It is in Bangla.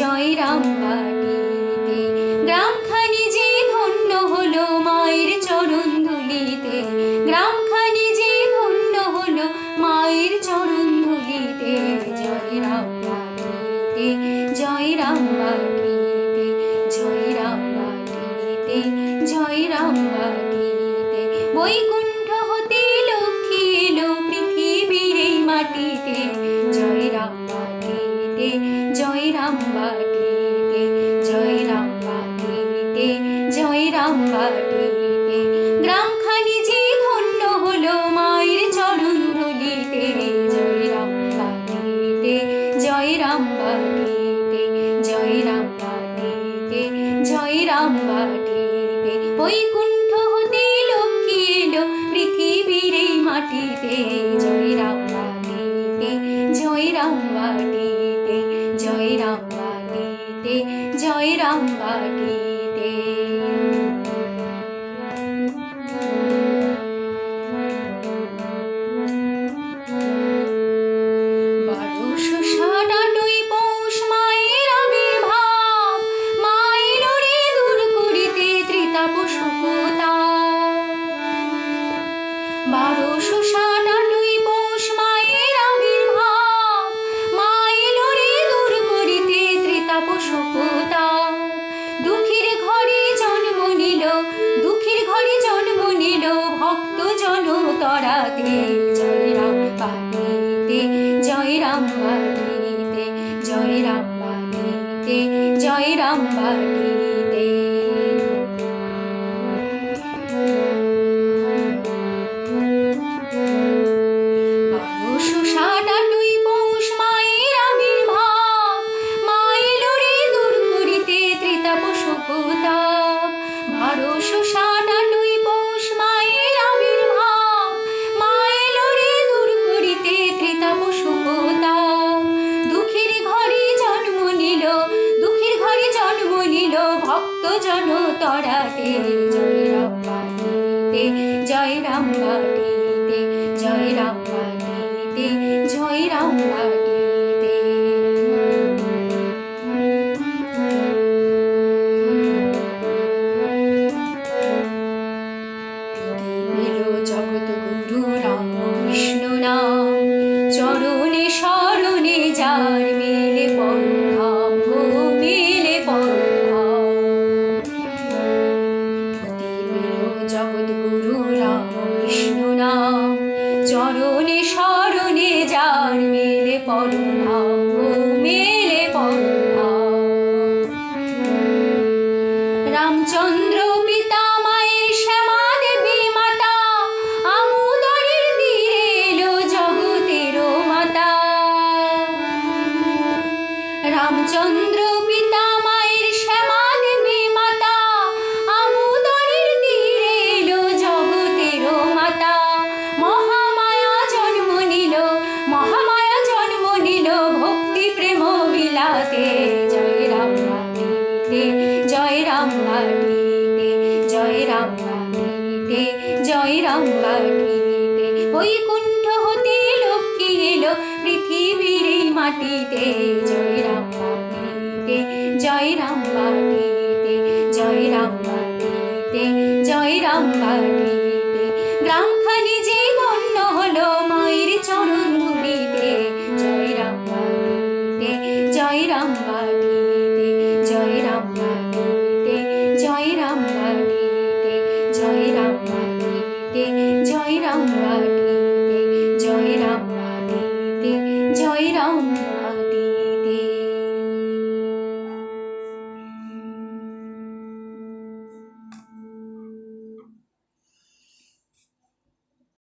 জয় রাম বাটিতে। গ্রামখানি যে ধন্য হলো মায়ের চরণ ধুলিতে, গ্রামখানি যে ধন্য হলো মায়ের চরণ ধুলিতে। জয় রাম বাটিতে, জয় রাম বাটিতে, জয় রাম বাটিতে, জয় রাম বাটিতে। বৈকুণ্ঠ হতে লক্ষ্মী এলো পৃথিবীর এই মাটিতে। জয় রাম বাটিতে, জয় রাম বাটিতে, জয় রাম বাটিতে, জয় রাম বাটিতে। গ্রামখানি যে ধন্য হলো মায়ের চরণ ধুলিতে। জয় রাম বাটিতে, জয় রাম বাটিতে, জয় রাম বাটিতে, জয় রাম বাটিতে। বৈকুণ্ঠ হতে লক্ষ্মী এলো পৃথিবীর এই মাটিতে। জয় রাম বাটিতে, জয় রাম বাটিতে, জয় রাম বাটিতে, জয় রাম বাটিতে। পৌষ মায়ের আবির্ভাব, মা এলো রে দূর করিতে ত্রিতাপ শোকতাপ। 1297 পৌষ মায়ের আবির্ভাব, মা এলো রে দূর করিতে ত্রিতাপ শোকতাপ। দুঃখের ঘরে জন্ম নিল, দুঃখের ঘরে জন্ম নিল ভক্ত জন তরাতে। জয় রাম বাটিতে, জয় রাম বাটিতে, জয় রাম বাটিতে, জয় রাম বাটিতে। 1297 পৌষ মায়ের আবির্ভাব, মা এলো রে দূর করিতে ত্রিতাপ শোকতাপ। 1297 পৌষ মায়ের আবির্ভাব, মা এলো রে দূর করিতে ত্রিতাপ শোকতাপ। দুঃখের ঘরে জন্ম নিল, দুঃখের ঘরে জন্ম নিল ভক্ত জন তরাতে। জয় রাম বাটিতে, জয় রাম বাটিতে, জয় রাম বাটিতে, জয় রাম বাটিতে। পেল জগৎ গুরু রাম কৃষ্ণ নাম, চরণে শরণে যার মেলে পরম ধাম গো, মেলে পরম ধাম। পেল জগৎ গুরু রাম কৃষ্ণ নাম, চরণে শরণে যার মেলে পরম ধাম গো, মেলে পরম ধাম। রামচন্দ্র পিতা মায়ের শ্যামা দেবী মাতা, আমোদরের তীরে এলো জগতের মাতা। রামচন্দ্র পিতা মায়ের শ্যামা দেবী মাতা, আমোদরের তীরে এলো জগতের মাতা। মহামায়া জন্ম নিল, মহামায়া জন্ম নিল ভক্তি প্রেম বিলাতে। জয় রাম বাটিতে, জয় রাম বাটিতে, জয় রাম বাটিতে, জয় রাম বাটিতে। বৈকুণ্ঠ হতে লক্ষ্মী এলো পৃথিবীর এই মাটিতে। জয় রাম বাটিতে, জয় রাম বাটিতে, জয় রাম বাটিতে, জয় রাম বাটিতে।